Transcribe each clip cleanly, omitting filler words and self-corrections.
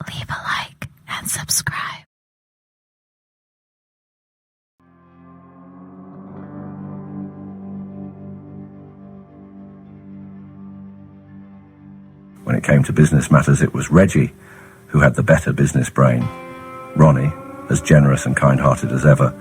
leave a like and subscribe. When it came to business matters, it was Reggie who had the better business brain. Ronnie, as generous and kind-hearted as ever,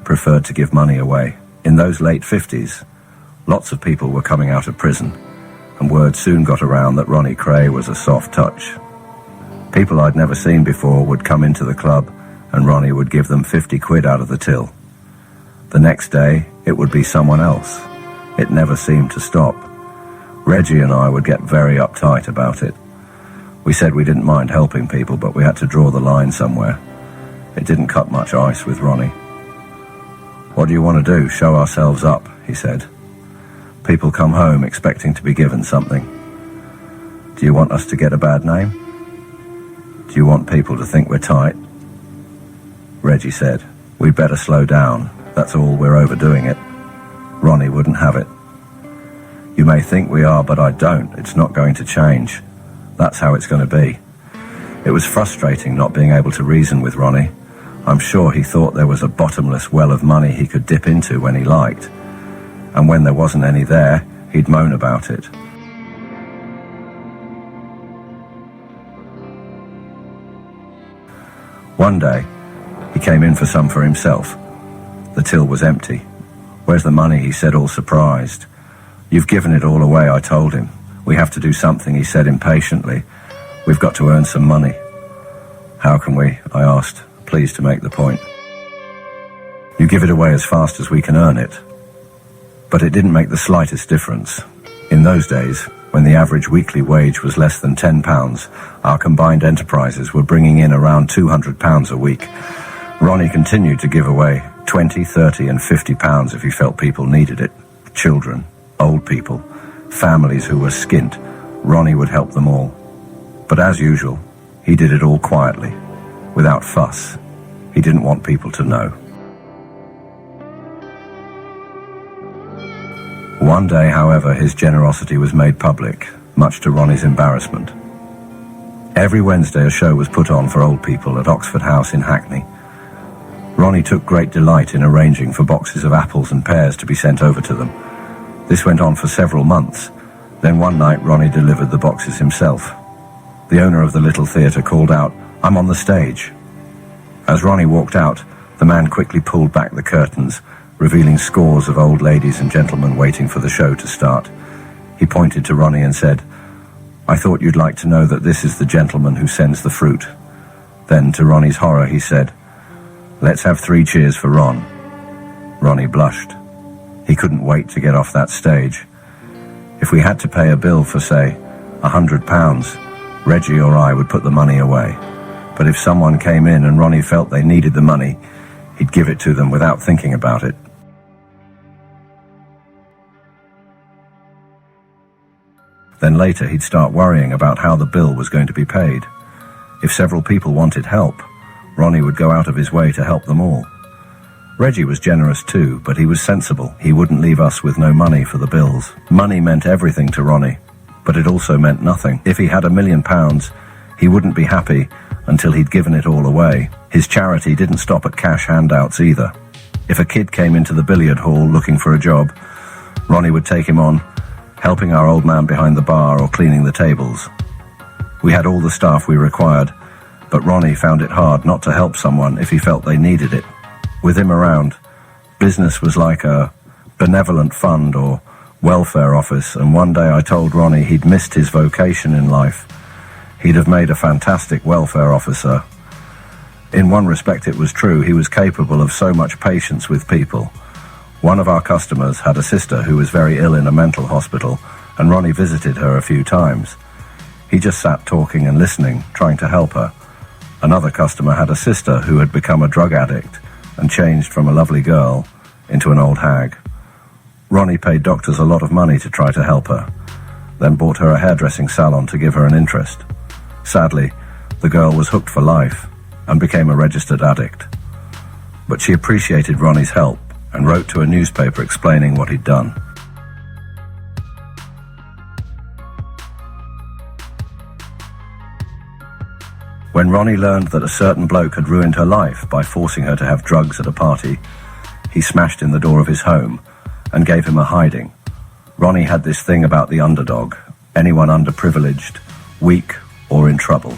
preferred to give money away. In those late 50s, lots of people were coming out of prison, and word soon got around that Ronnie Kray was a soft touch. People I'd never seen before would come into the club, and Ronnie would give them 50 quid out of the till. The next day, it would be someone else. It never seemed to stop. Reggie and I would get very uptight about it. We said we didn't mind helping people, but we had to draw the line somewhere. It didn't cut much ice with Ronnie. "What do you want to do? Show ourselves up," he said. "People come home expecting to be given something. Do you want us to get a bad name? Do you want people to think we're tight?" Reggie said, "We'd better slow down. That's all, we're overdoing it." Ronnie wouldn't have it. "You may think we are, but I don't. It's not going to change. That's how it's going to be." It was frustrating not being able to reason with Ronnie. I'm sure he thought there was a bottomless well of money he could dip into when he liked. And when there wasn't any there, he'd moan about it. One day, he came in for some for himself. The till was empty. "Where's the money?" he said, all surprised. "You've given it all away," I told him. "We have to do something," he said impatiently. "We've got to earn some money." "How can we?" I asked, pleased to make the point. "You give it away as fast as we can earn it." But it didn't make the slightest difference. In those days, when the average weekly wage was less than £10, our combined enterprises were bringing in around £200 a week. Ronnie continued to give away £20, £30 and £50 if he felt people needed it. Children, old people, families who were skint, Ronnie would help them all. But as usual, he did it all quietly, without fuss. He didn't want people to know. One day, however, his generosity was made public, much to Ronnie's embarrassment. Every Wednesday a show was put on for old people at Oxford House in Hackney. Ronnie took great delight in arranging for boxes of apples and pears to be sent over to them. This went on for several months. Then one night Ronnie delivered the boxes himself. The owner of the little theatre called out, "I'm on the stage." As Ronnie walked out, the man quickly pulled back the curtains, revealing scores of old ladies and gentlemen waiting for the show to start. He pointed to Ronnie and said, "I thought you'd like to know that this is the gentleman who sends the fruit." Then, to Ronnie's horror, he said, "Let's have 3 cheers for Ron." Ronnie blushed. He couldn't wait to get off that stage. If we had to pay a bill for, say, £100, Reggie or I would put the money away. But if someone came in and Ronnie felt they needed the money, he'd give it to them without thinking about it. Then later he'd start worrying about how the bill was going to be paid. If several people wanted help, Ronnie would go out of his way to help them all. Reggie was generous too, but he was sensible. He wouldn't leave us with no money for the bills. Money meant everything to Ronnie, but it also meant nothing. If he had £1 million, he wouldn't be happy until he'd given it all away. His charity didn't stop at cash handouts either. If a kid came into the billiard hall looking for a job, Ronnie would take him on, helping our old man behind the bar or cleaning the tables. We had all the staff we required, but Ronnie found it hard not to help someone if he felt they needed it. With him around, business was like a benevolent fund or welfare office, and one day I told Ronnie he'd missed his vocation in life. He'd have made a fantastic welfare officer. In one respect it was true. He was capable of so much patience with people. One of our customers had a sister who was very ill in a mental hospital, and Ronnie visited her a few times. He just sat talking and listening, trying to help her. Another customer had a sister who had become a drug addict and changed from a lovely girl into an old hag. Ronnie paid doctors a lot of money to try to help her, then bought her a hairdressing salon to give her an interest. Sadly, the girl was hooked for life and became a registered addict. But she appreciated Ronnie's help and wrote to a newspaper explaining what he'd done. When Ronnie learned that a certain bloke had ruined her life by forcing her to have drugs at a party, he smashed in the door of his home and gave him a hiding. Ronnie had this thing about the underdog, anyone underprivileged, weak, or in trouble.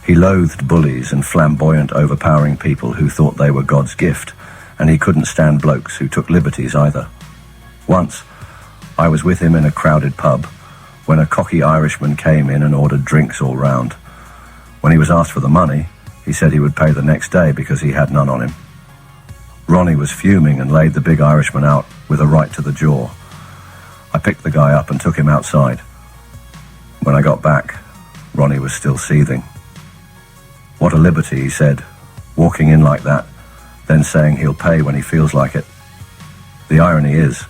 He loathed bullies and flamboyant, overpowering people who thought they were God's gift, and he couldn't stand blokes who took liberties either. Once, I was with him in a crowded pub when a cocky Irishman came in and ordered drinks all round. When he was asked for the money, he said he would pay the next day because he had none on him. Ronnie was fuming and laid the big Irishman out with a right to the jaw. I picked the guy up and took him outside. When I got back, Ronnie was still seething. What a liberty, he said, walking in like that, then saying he'll pay when he feels like it. The irony is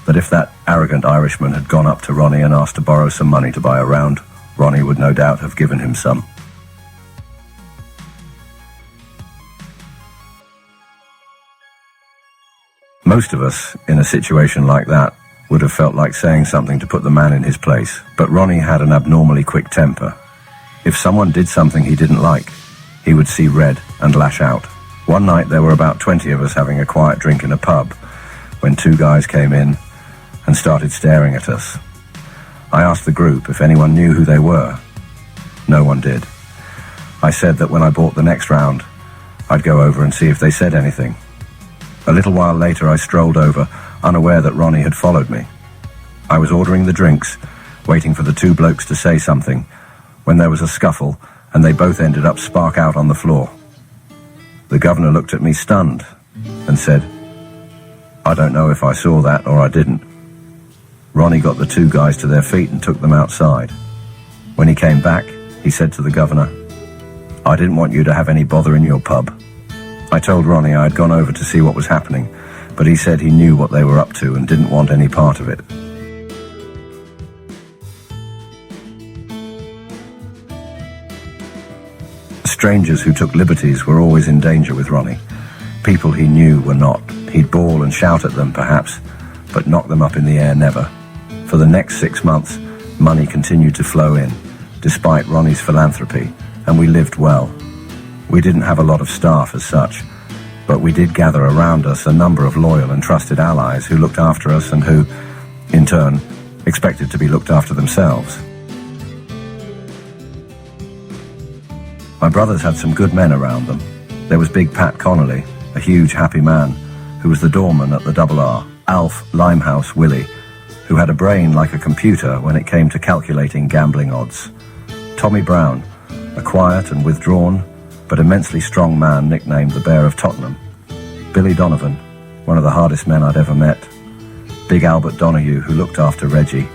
that if that arrogant Irishman had gone up to Ronnie and asked to borrow some money to buy a round, Ronnie would no doubt have given him some. Most of us, in a situation like that, would have felt like saying something to put the man in his place, but Ronnie had an abnormally quick temper. If someone did something he didn't like, he would see red and lash out. One night there were about 20 of us having a quiet drink in a pub when two guys came in and started staring at us. I asked the group if anyone knew who they were. No one did. I said that when I bought the next round, I'd go over and see if they said anything. A little while later I strolled over, unaware that Ronnie had followed me. I was ordering the drinks, waiting for the two blokes to say something, when there was a scuffle and they both ended up spark out on the floor. The governor looked at me stunned and said, "I don't know if I saw that or I didn't." Ronnie got the two guys to their feet and took them outside. When he came back, he said to the governor, "I didn't want you to have any bother in your pub." I told Ronnie I had gone over to see what was happening, but he said he knew what they were up to and didn't want any part of it. Strangers who took liberties were always in danger with Ronnie. People he knew were not. He'd bawl and shout at them, perhaps, but knock them up in the air never. For the next 6 months, money continued to flow in, despite Ronnie's philanthropy, and we lived well. We didn't have a lot of staff as such, but we did gather around us a number of loyal and trusted allies who looked after us and who, in turn, expected to be looked after themselves. My brothers had some good men around them. There was Big Pat Connolly, a huge happy man, who was the doorman at the Double R, Alf Limehouse Willie, who had a brain like a computer when it came to calculating gambling odds. Tommy Brown, a quiet and withdrawn, but immensely strong man nicknamed the Bear of Tottenham. Billy Donovan, one of the hardest men I'd ever met. Big Albert Donahue, who looked after Reggie,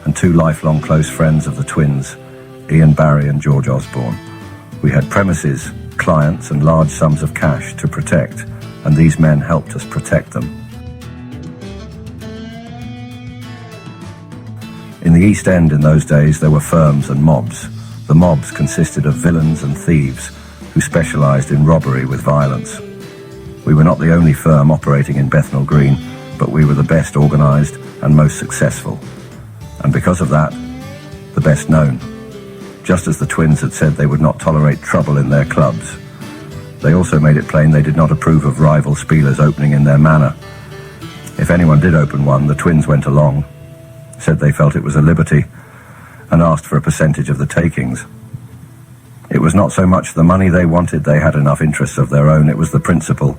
and two lifelong close friends of the twins, Ian Barry and George Osborne. We had premises, clients, and large sums of cash to protect, and these men helped us protect them. In the East End in those days there were firms and mobs. The mobs consisted of villains and thieves who specialised in robbery with violence. We were not the only firm operating in Bethnal Green, but we were the best organised and most successful, and because of that, the best known. Just as the twins had said they would not tolerate trouble in their clubs, they also made it plain they did not approve of rival spielers opening in their manor. If anyone did open one, the twins went along, said they felt it was a liberty, and asked for a percentage of the takings. It was not so much the money they wanted, they had enough interests of their own, it was the principle.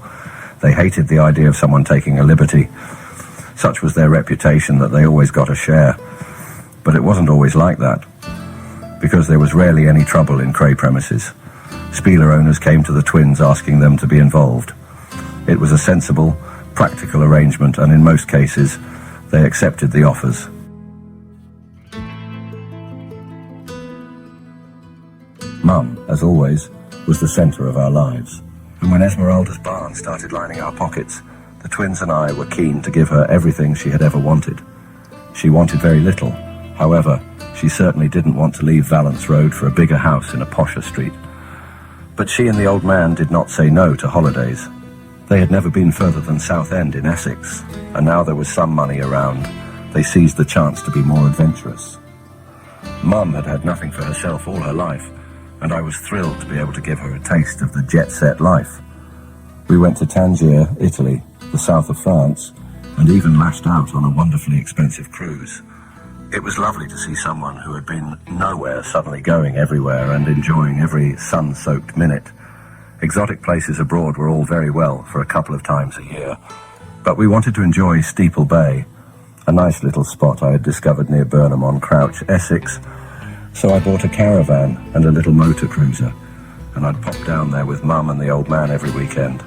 They hated the idea of someone taking a liberty. Such was their reputation that they always got a share. But it wasn't always like that, because there was rarely any trouble in Kray premises. Spieler owners came to the twins asking them to be involved. It was a sensible, practical arrangement, and in most cases, they accepted the offers. Mum, as always, was the centre of our lives. And when Esmeralda's barn started lining our pockets, the twins and I were keen to give her everything she had ever wanted. She wanted very little. However, she certainly didn't want to leave Valence Road for a bigger house in a posher street. But she and the old man did not say no to holidays. They had never been further than Southend in Essex, and now there was some money around. They seized the chance to be more adventurous. Mum had had nothing for herself all her life, and I was thrilled to be able to give her a taste of the jet-set life. We went to Tangier, Italy, the south of France, and even lashed out on a wonderfully expensive cruise. It was lovely to see someone who had been nowhere suddenly going everywhere and enjoying every sun-soaked minute. Exotic places abroad were all very well for a couple of times a year, but we wanted to enjoy Steeple Bay, a nice little spot I had discovered near Burnham on Crouch, Essex. So I bought a caravan and a little motor cruiser, and I'd pop down there with Mum and the old man every weekend.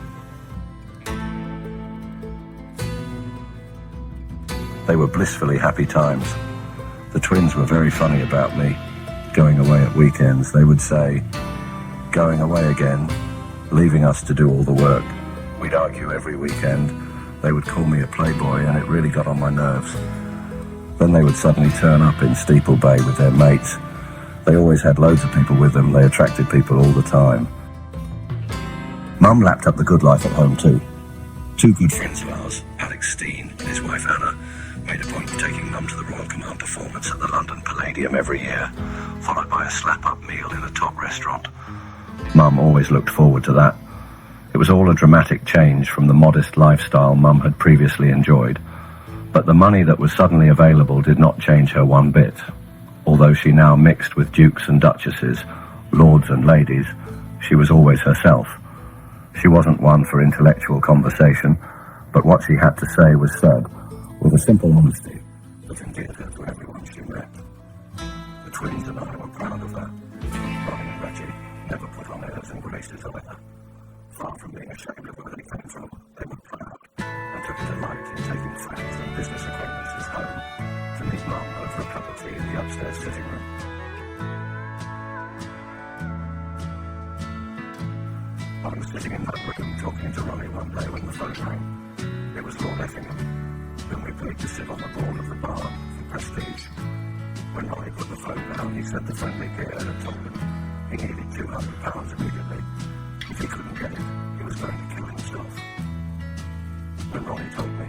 They were blissfully happy times. The twins were very funny about me. Going away at weekends, they would say, "Going away again," leaving us to do all the work. We'd argue every weekend. They would call me a playboy, and it really got on my nerves. Then they would suddenly turn up in Steeple Bay with their mates. They always had loads of people with them. They attracted people all the time. Mum lapped up the good life at home too. Two good friends of ours, Alex Steen and his wife Anna, made a point of taking Mum to the Royal Command performance at the London Palladium every year, followed by a slap-up meal in a top restaurant. Mum always looked forward to that. It was all a dramatic change from the modest lifestyle Mum had previously enjoyed, but the money that was suddenly available did not change her one bit. Although she now mixed with dukes and duchesses, lords and ladies, she was always herself. She wasn't one for intellectual conversation, but what she had to say was said with a simple honesty that endeared her to everyone she met. The twins and I were proud of her. Ronnie and Reggie never put on airs and graces either. Far from being ashamed of where they came from, they were proud and took a delight in taking friends and business acquaintances home to meet Mum over a cup of tea in the upstairs sitting room. I was sitting in that room talking to Ronnie one day when the phone rang. It was Lord Effingham, whom we paid to sit on the board of the bar for prestige. When Ronnie put the phone down, he said the friendly peer had told him he needed £200 immediately. If he couldn't get it, he was going to kill himself. When Ronnie told me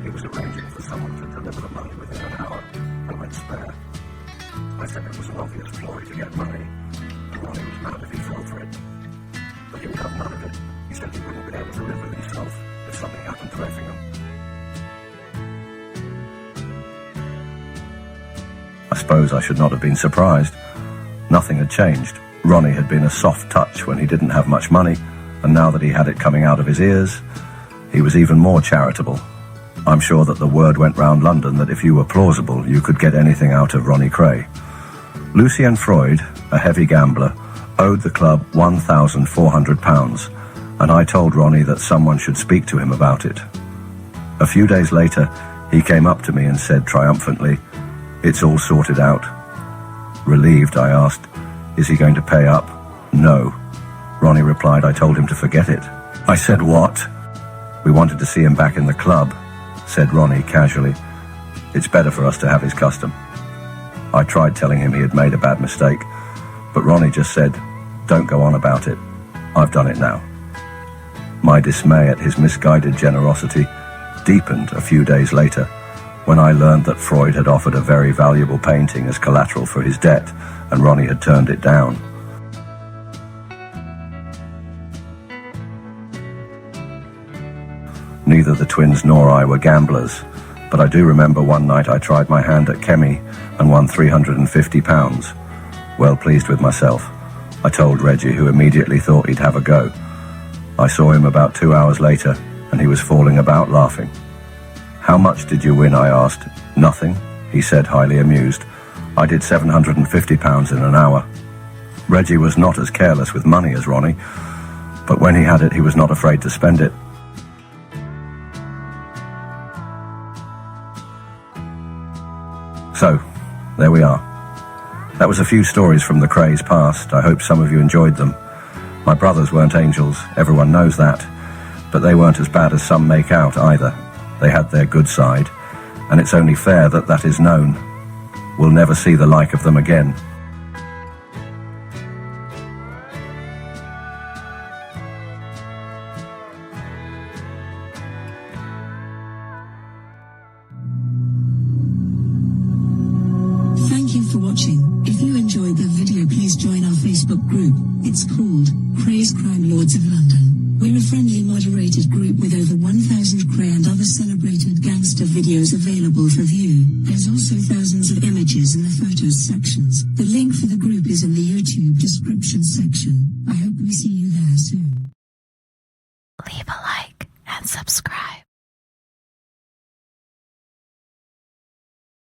he was arranging for someone to deliver the money within an hour, I went spare. I said it was an obvious ploy to get money, and Ronnie was mad if he fell for it. But he would have none of it. He said he wouldn't be able to live with himself if something happened to Effingham. I suppose I should not have been surprised. Nothing had changed. Ronnie had been a soft touch when he didn't have much money, and now that he had it coming out of his ears, he was even more charitable. I'm sure that the word went round London that if you were plausible, you could get anything out of Ronnie Kray. Lucien Freud, a heavy gambler, owed the club £1,400, and I told Ronnie that someone should speak to him about it. A few days later, he came up to me and said triumphantly, "It's all sorted out." Relieved, I asked, "Is he going to pay up?" "No." Ronnie replied, "I told him to forget it." I said, "What?" "We wanted to see him back in the club," said Ronnie casually. "It's better for us to have his custom." I tried telling him he had made a bad mistake, but Ronnie just said, "Don't go on about it. I've done it now." My dismay at his misguided generosity deepened a few days later when I learned that Freud had offered a very valuable painting as collateral for his debt, and Ronnie had turned it down. Neither the twins nor I were gamblers, but I do remember one night I tried my hand at Chemie and won £350. Well pleased with myself, I told Reggie, who immediately thought he'd have a go. I saw him about 2 hours later, and he was falling about laughing. "How much did you win?" I asked. "Nothing," he said, highly amused. "I did £750 in an hour." Reggie was not as careless with money as Ronnie, but when he had it, he was not afraid to spend it. So, there we are. That was a few stories from the Krays past. I hope some of you enjoyed them. My brothers weren't angels, everyone knows that, but they weren't as bad as some make out either. They had their good side, and it's only fair that that is known. We'll never see the like of them again. Thank you for watching. If you enjoyed the video, please join our Facebook Facebook group. It's called Krays Crime Lords of London. We're a friendly moderated group with over 1,000 Kray and other celebrated gangster videos available for view. There's also thousands of images in the photos sections. The link for the group is in the YouTube description section. I hope we see you there soon. Leave a like and subscribe.